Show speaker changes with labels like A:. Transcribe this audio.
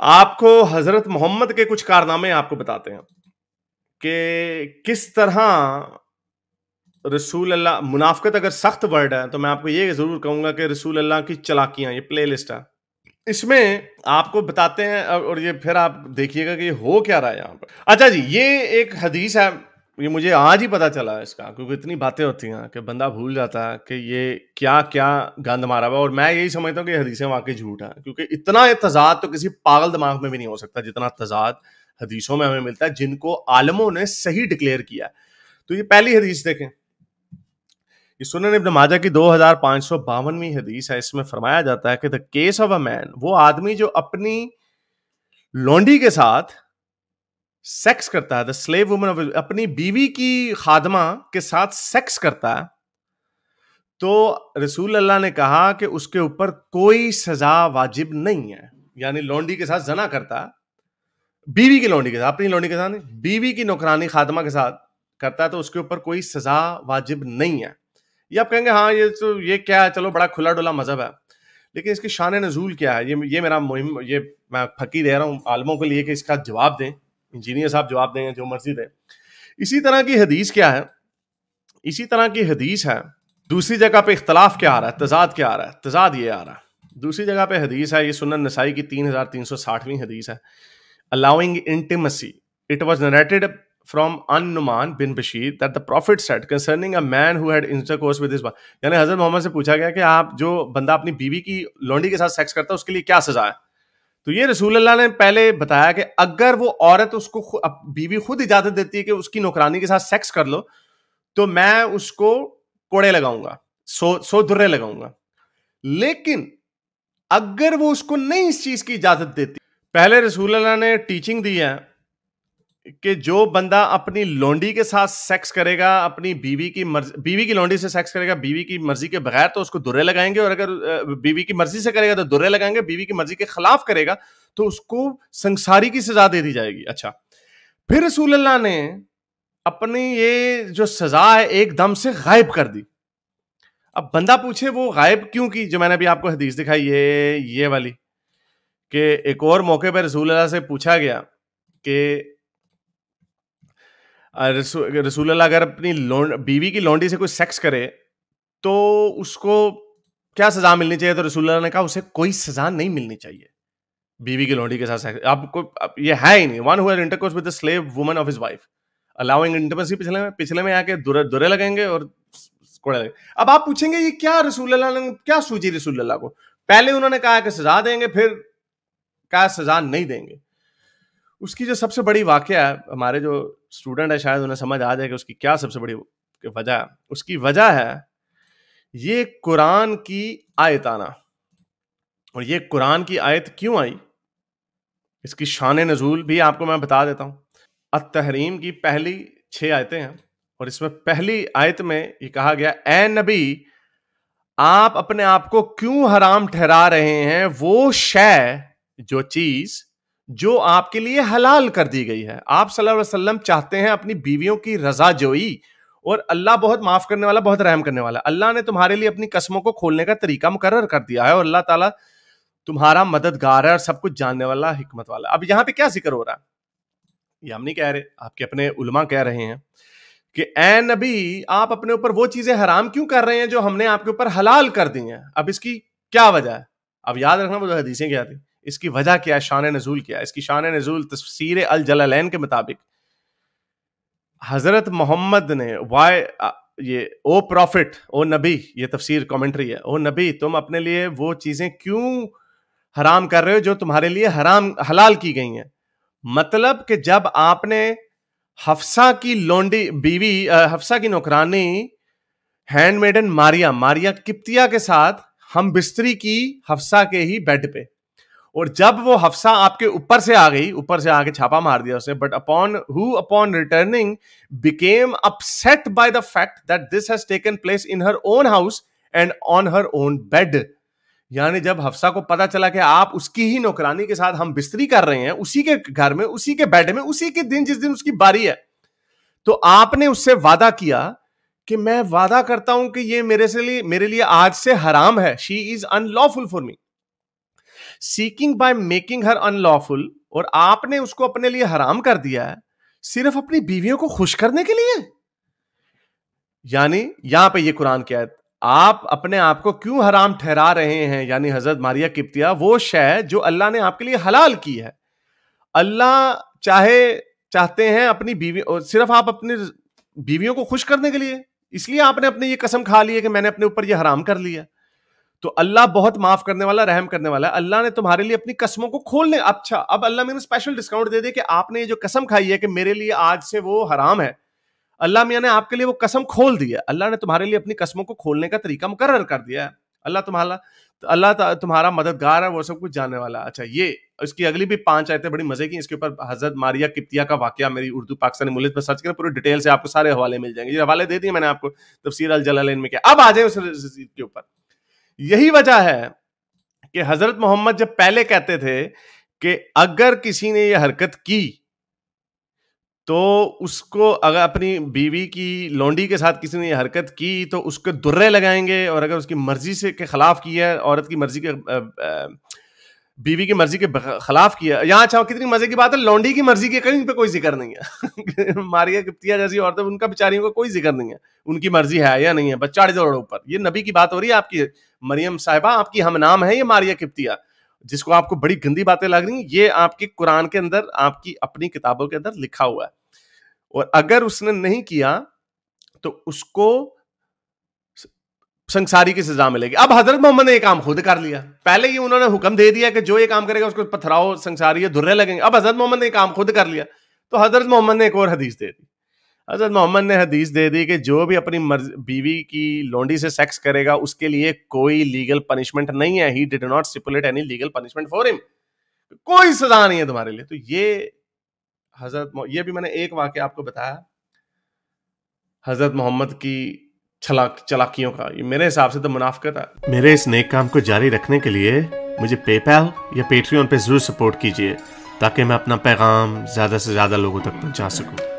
A: آپ کو حضرت محمد کے کچھ کارنامے آپ کو بتاتے ہیں کہ کس طرح رسول اللہ. منافقت اگر سخت ورڈ ہے تو میں آپ کو یہ ضرور کہوں گا کہ رسول اللہ کی چلاکیاں، یہ پلے لسٹ ہے، اس میں آپ کو بتاتے ہیں اور یہ پھر آپ دیکھیے گا کہ یہ ہو کیا رہا ہے یہاں پر. اچھا جی، یہ ایک حدیث ہے، یہ مجھے آج ہی پتا چلا ہے اس کا، کیونکہ اتنی باتیں ہوتی ہیں کہ بندہ بھول جاتا ہے کہ یہ کیا کیا گند مارا ہوا. اور میں یہی سمجھتا ہوں کہ حدیثیں واقعی جھوٹ ہیں، کیونکہ اتنا تضاد تو کسی پاگل دماغ میں بھی نہیں ہو سکتا جتنا تضاد حدیثوں میں ہمیں ملتا ہے، جن کو عالموں نے صحیح ڈکلیئر کیا ہے. تو یہ پہلی حدیث دیکھیں، یہ سنن ابن ماجہ کی 2552ویں حدیث ہے. اس میں فرمایا جاتا ہے کہ the case of a man، وہ آدمی جو اپنی لونڈی کے ساتھ سیکس کرتا ہے، the slave woman of، اپنی بیوی کی خادمہ کے ساتھ سیکس کرتا ہے، تو رسول اللہ نے کہا کہ اس کے اوپر کوئی سزا واجب نہیں ہے. یعنی لونڈی کے ساتھ زنا کرتا ہے، بیوی کی لونڈی کے ساتھ، اپنی لونڈی کے ساتھ نہیں، بیوی کی نوکرانی خادمہ کے ساتھ کرتا ہے، تو اس کے اوپر کوئی سزا واجب نہیں ہے. یہ آپ کہیں گے ہاں یہ کیا ہے، چلو بڑا کھلا ڈولا مذہب ہے، لیکن اس کی شان نزول کیا ہے؟ یہ میرا مہم، یہ میں پھکی دے رہا ہوں عالموں کے لیے کہ اس کا جواب دیں، انجینئر صاحب جواب دیں، جو مرضی دیں. اسی طرح کی حدیث کیا ہے؟ اسی طرح کی حدیث ہے، دوسری جگہ پہ اختلاف کیا آ رہا ہے، تضاد کیا آ رہا ہے؟ تضاد یہ آ رہا ہے، دوسری جگہ پہ حدیث ہے، یہ سنن نسائی کی 3360ویں حدیث ہے. allowing intimacy، it was narrated from An-Nu'man bin Bashir that the Prophet said concerning a man who had intercourse with his wife، یعنی حضرت محمد سے پوچھا گیا کہ آپ جو بندہ اپنی بیوی کی لونڈی کے ساتھ سیکس کرتا ہے اس کے لیے کیا سزا ہے؟ تو یہ رسول اللہ نے پہلے بتایا کہ اگر وہ عورت، اس کو بیوی خود اجازت دیتی ہے کہ اس کی نوکرانی کے ساتھ سیکس کر لو، تو میں اس کو کوڑے لگاؤں گا، 100 درے لگاؤں گا. لیکن اگر وہ اس کو نہیں اس چیز کی اجازت دیتی، پہلے رسول اللہ نے ٹیچنگ دی ہے کہ جو بندہ اپنی لونڈی کے ساتھ سیکس کرے گا، اپنی بیوی کی لونڈی سے سیکس کرے گا بیوی کی مرضی کے بغیر، تو اس کو درے لگائیں گے، اور اگر بیوی کی مرضی سے کرے گا تو درے لگائیں گے، بیوی کی مرضی کے خلاف کرے گا تو اس کو سنساری کی سزا دے دی جائے گی. اچھا، پھر رسول اللہ نے اپنی یہ جو سزا ہے ایک دم سے غائب کر دی. اب بندہ پوچھے وہ غائب کیوں کی؟ جو میں نے ابھی آپ کو حدیث دکھائی یہ والی، کہ ایک اور موقع پہ رسول اللہ سے پوچھا گیا کہ رسول اللہ اگر اپنی بیوی کی لونڈی سے کوئی سیکس کرے تو اس کو کیا سزا ملنی چاہیے؟ تو رسول اللہ نے کہا اسے کوئی سزا نہیں ملنی چاہیے بیوی کی لونڈی کے ساتھ سیکس. آپ کو یہ ہے ہی نہیں. One who has intercourse with the slave woman of his wife allowing intimacy, پچھلے میں آ کے درے لگیں گے اور کوڑے لگیں گے. اب آپ پوچھیں گے یہ کیا رسول اللہ نے کیا سوچی رسول اللہ کو؟ پہلے انہوں نے کہا کہ سزا دیں گے، پھر کہا سزا نہیں دیں گے. اس کی جو سب سے بڑی واقعہ ہے، ہمارے جو اسٹوڈنٹ ہے شاید انہیں سمجھ آ جائے کہ اس کی کیا سب سے بڑی وجہ ہے. اس کی وجہ ہے یہ قرآن کی آیت آنا. اور یہ قرآن کی آیت کیوں آئی، اس کی شان نزول بھی آپ کو میں بتا دیتا ہوں. التحریم کی پہلی 6 آیتیں ہیں، اور اس میں پہلی آیت میں یہ کہا گیا اے نبی آپ اپنے آپ کو کیوں حرام ٹھہرا رہے ہیں وہ شے، جو چیز جو آپ کے لیے حلال کر دی گئی ہے. آپ صلی اللہ علیہ وسلم چاہتے ہیں اپنی بیویوں کی رضا جوئی، اور اللہ بہت معاف کرنے والا، بہت رحم کرنے والا. اللہ نے تمہارے لیے اپنی قسموں کو کھولنے کا طریقہ مقرر کر دیا ہے، اور اللہ تعالیٰ تمہارا مددگار ہے اور سب کچھ جاننے والا، حکمت والا. اب یہاں پہ کیا ذکر ہو رہا ہے؟ یہ ہم نہیں کہہ رہے، آپ کے اپنے علماء کہہ رہے ہیں کہ اے نبی آپ اپنے اوپر وہ چیزیں حرام کیوں کر رہے ہیں جو ہم نے آپ کے اوپر حلال کر دی ہیں. اب اس کی کیا وجہ ہے؟ اب یاد رکھنا وہ جو حدیثیں کیا تھی، اس کی وجہ کیا ہے، شان نزول کیا ہے. اس کی شان نزول تفسیر الجلالین کے مطابق حضرت محمد نے یہ او پروفٹ، او نبی، یہ تفسیر کامنٹری ہے، او نبی تم اپنے لیے وہ چیزیں کیوں حرام کر رہے ہو جو تمہارے لیے حلال کی گئی ہیں. مطلب کہ جب آپ نے حفصہ کی لونڈی بیوی، حفصہ کی نوکرانی ہینڈ میڈن ماریا قبطیہ کے ساتھ ہم بستری کی حفصہ کے ہی بیڈ پہ، اور جب وہ حفصہ آپ کے اوپر سے آ گئی، اوپر سے آ کے چھاپا مار دیا اسے، but upon returning became upset by the fact that this has taken place in her own house and on her own bed. یعنی جب حفصہ کو پتا چلا کہ آپ اس کی ہی نوکرانی کے ساتھ ہم بستری کر رہے ہیں، اسی کے گھر میں، اسی کے بیڈ میں، اسی کے دن جس دن اس کی باری ہے، تو آپ نے اس سے وعدہ کیا کہ میں وعدہ کرتا ہوں کہ یہ میرے لیے آج سے حرام ہے. she is unlawful for me. seeking by making her unlawful, اور آپ نے اس کو اپنے لیے حرام کر دیا ہے صرف اپنی بیویوں کو خوش کرنے کے لیے. یعنی یہاں پہ یہ قرآن کی آیت, آپ اپنے آپ کو کیوں حرام ٹھہرا رہے ہیں, یعنی حضرت ماریہ قبطیہ وہ شے جو اللہ نے آپ کے لیے حلال کی ہے. اللہ چاہتے ہیں اپنی بیوی, صرف آپ اپنی بیویوں کو خوش کرنے کے لیے, اس لیے آپ نے اپنے یہ قسم کھا لی ہے کہ میں نے اپنے اوپر یہ حرام کر لیا. تو اللہ بہت معاف کرنے والا, رحم کرنے والا ہے. اللہ نے تمہارے لیے اپنی قسموں کو کھولنے, اچھا اب اللہ میں نے اسپیشل ڈسکاؤنٹ دے دے کہ آپ نے یہ جو قسم کھائی ہے کہ میرے لیے آج سے وہ حرام ہے, اللہ میاں نے آپ کے لیے وہ قسم کھول دی ہے. اللہ نے تمہارے لیے اپنی قسموں کو کھولنے کا طریقہ مقرر کر دیا ہے. اللہ تمہارا مددگار ہے, وہ سب کچھ جاننے والا. اچھا یہ اس کی اگلی بھی 5 آیتیں بڑی مزے کی, اس کے اوپر حضرت ماریہ قبطیہ کا واقعہ میری اردو پاکستانی مولد میں سرچ کریں, پوری ڈیٹیل سے آپ کو سارے حوالے مل جائیں گے. یہ حوالے دے دیے میں نے آپ کو تفسیر الجلالین میں. کیا اب آ جائیں اس کے اوپر. یہی وجہ ہے کہ حضرت محمد جب پہلے کہتے تھے کہ اگر کسی نے یہ حرکت کی تو اس کو, اگر اپنی بیوی کی لونڈی کے ساتھ کسی نے یہ حرکت کی تو اس کو درے لگائیں گے, اور اگر اس کی مرضی سے کے خلاف کی ہے, عورت کی مرضی کے, بیوی کی مرضی کے خلاف کیا. یہاں چاہو کتنی مزے کی بات ہے, لونڈی کی مرضی کے کہیں پہ کوئی ذکر نہیں ہے. ماریہ قبطیہ جیسی عورتیں, ان کا بیچاریوں کا کوئی ذکر نہیں ہے, ان کی مرضی ہے یا نہیں ہے, بس چڑھ جاؤ اوپر. یہ نبی کی بات ہو رہی ہے, آپ کی مریم صاحبہ, آپ کی ہم نام ہے یہ ماریہ قبطیہ, جس کو آپ کو بڑی گندی باتیں لگ رہی ہیں. یہ آپ کے قرآن کے اندر, آپ کی اپنی کتابوں کے اندر لکھا ہوا ہے, اور اگر اس نے نہیں کیا تو اس کو سنساری کی سزا ملے گی. اب حضرت محمد نے یہ کام خود کر لیا. پہلے ہی انہوں نے حکم دے دیا کہ جو یہ کام کرے گا اس کو پتھراؤ, سنساری درے لگیں گے. اب حضرت محمد نے یہ کام خود کر لیا, تو حضرت محمد نے ایک اور حدیث دے دی. حضرت محمد نے حدیث دے دی کہ جو بھی اپنی بیوی کی لونڈی سے سیکس کرے گا اس کے لیے کوئی لیگل پنشمنٹ نہیں ہے. He did not stipulate any legal punishment for him. کوئی سزا نہیں ہے تمہارے لیے. تو یہ یہ بھی میں نے ایک واقعہ آپ کو بتایا حضرت محمد کی چلاکیوں کا. یہ میرے حساب سے تو منافقت ہے. میرے اس نیک کام کو جاری رکھنے کے لیے مجھے پے پیل یا پیٹریون پہ ضرور سپورٹ کیجیے, تاکہ میں اپنا پیغام زیادہ سے زیادہ لوگوں تک پہنچا سکوں.